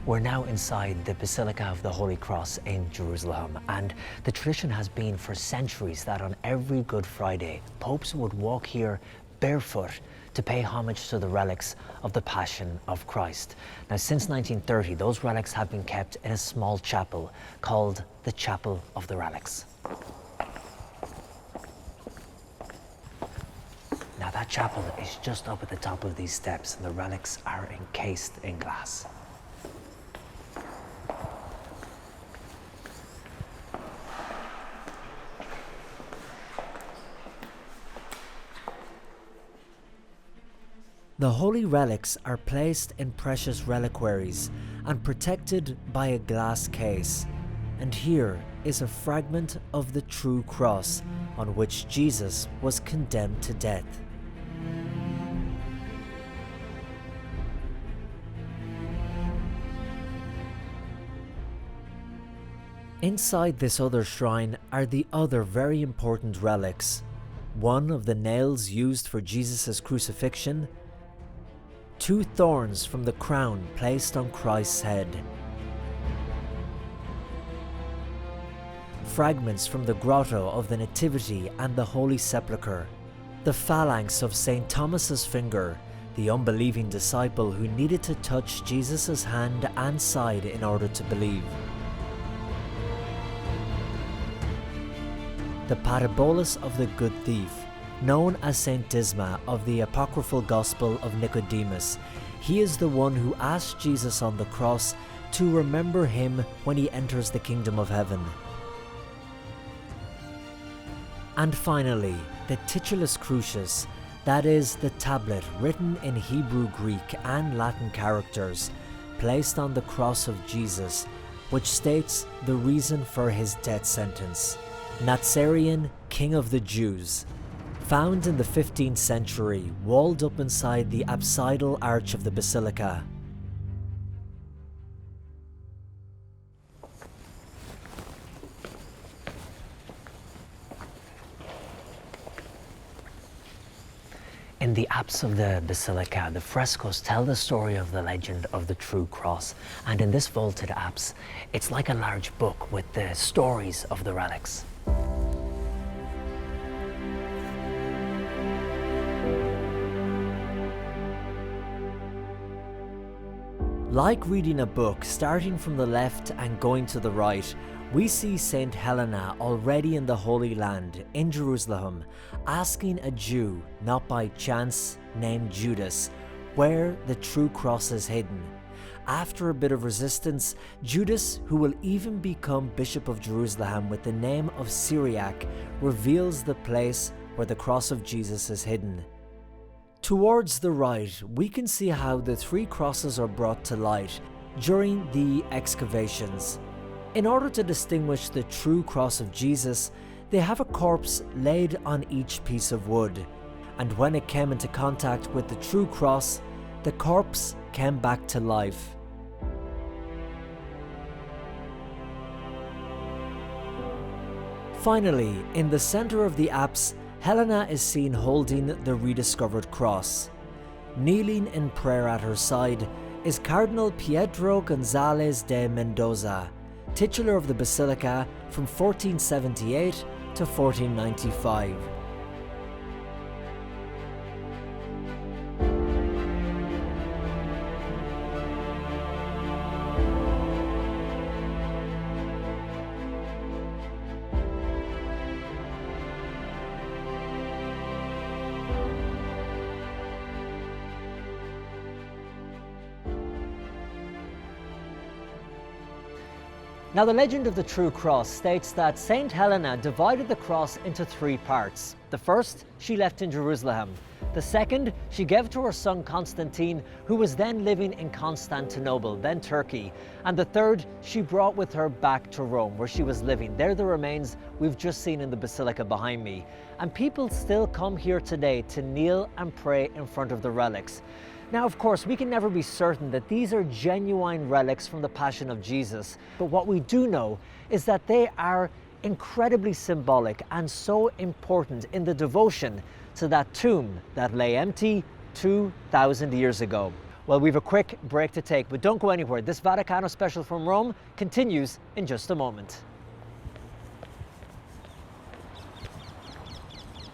We're now inside the Basilica of the Holy Cross in Jerusalem, and the tradition has been for centuries that on every Good Friday, popes would walk here barefoot to pay homage to the relics of the Passion of Christ. Now, since 1930, those relics have been kept in a small chapel called the Chapel of the Relics. Now, that chapel is just up at the top of these steps, and the relics are encased in glass. The holy relics are placed in precious reliquaries and protected by a glass case. And here is a fragment of the true cross on which Jesus was condemned to death. Inside this other shrine are the other very important relics. One of the nails used for Jesus' crucifixion, 2 thorns from the crown placed on Christ's head, fragments from the grotto of the Nativity and the Holy Sepulchre, the phalanx of St. Thomas's finger, the unbelieving disciple who needed to touch Jesus' hand and side in order to believe, the parabolus of the good thief, known as Saint Disma of the apocryphal Gospel of Nicodemus. He is the one who asked Jesus on the cross to remember him when he enters the kingdom of heaven. And finally, the titulus crucis, that is the tablet written in Hebrew, Greek and Latin characters, placed on the cross of Jesus, which states the reason for his death sentence: Nazarian, King of the Jews. Found in the 15th century, walled up inside the apsidal arch of the basilica. In the apse of the basilica, the frescoes tell the story of the legend of the true cross, and in this vaulted apse, it's like a large book with the stories of the relics. Like reading a book, starting from the left and going to the right, we see Saint Helena already in the Holy Land, in Jerusalem, asking a Jew, not by chance, named Judas, where the true cross is hidden. After a bit of resistance, Judas, who will even become Bishop of Jerusalem with the name of Syriac, reveals the place where the cross of Jesus is hidden. Towards the right, we can see how the 3 crosses are brought to light during the excavations. In order to distinguish the true cross of Jesus, they have a corpse laid on each piece of wood, and when it came into contact with the true cross, the corpse came back to life. Finally, in the center of the apse, Helena is seen holding the rediscovered cross. Kneeling in prayer at her side is Cardinal Pietro González de Mendoza, titular of the Basilica from 1478 to 1495. Now, the legend of the true cross states that Saint Helena divided the cross into 3 parts. The first, she left in Jerusalem. The second, she gave to her son Constantine, who was then living in Constantinople, then Turkey. And the third, she brought with her back to Rome, where she was living. They're the remains we've just seen in the basilica behind me. And people still come here today to kneel and pray in front of the relics. Now, of course, we can never be certain that these are genuine relics from the Passion of Jesus, but what we do know is that they are incredibly symbolic and so important in the devotion to that tomb that lay empty 2,000 years ago. Well, we've a quick break to take, but don't go anywhere. This Vaticano special from Rome continues in just a moment.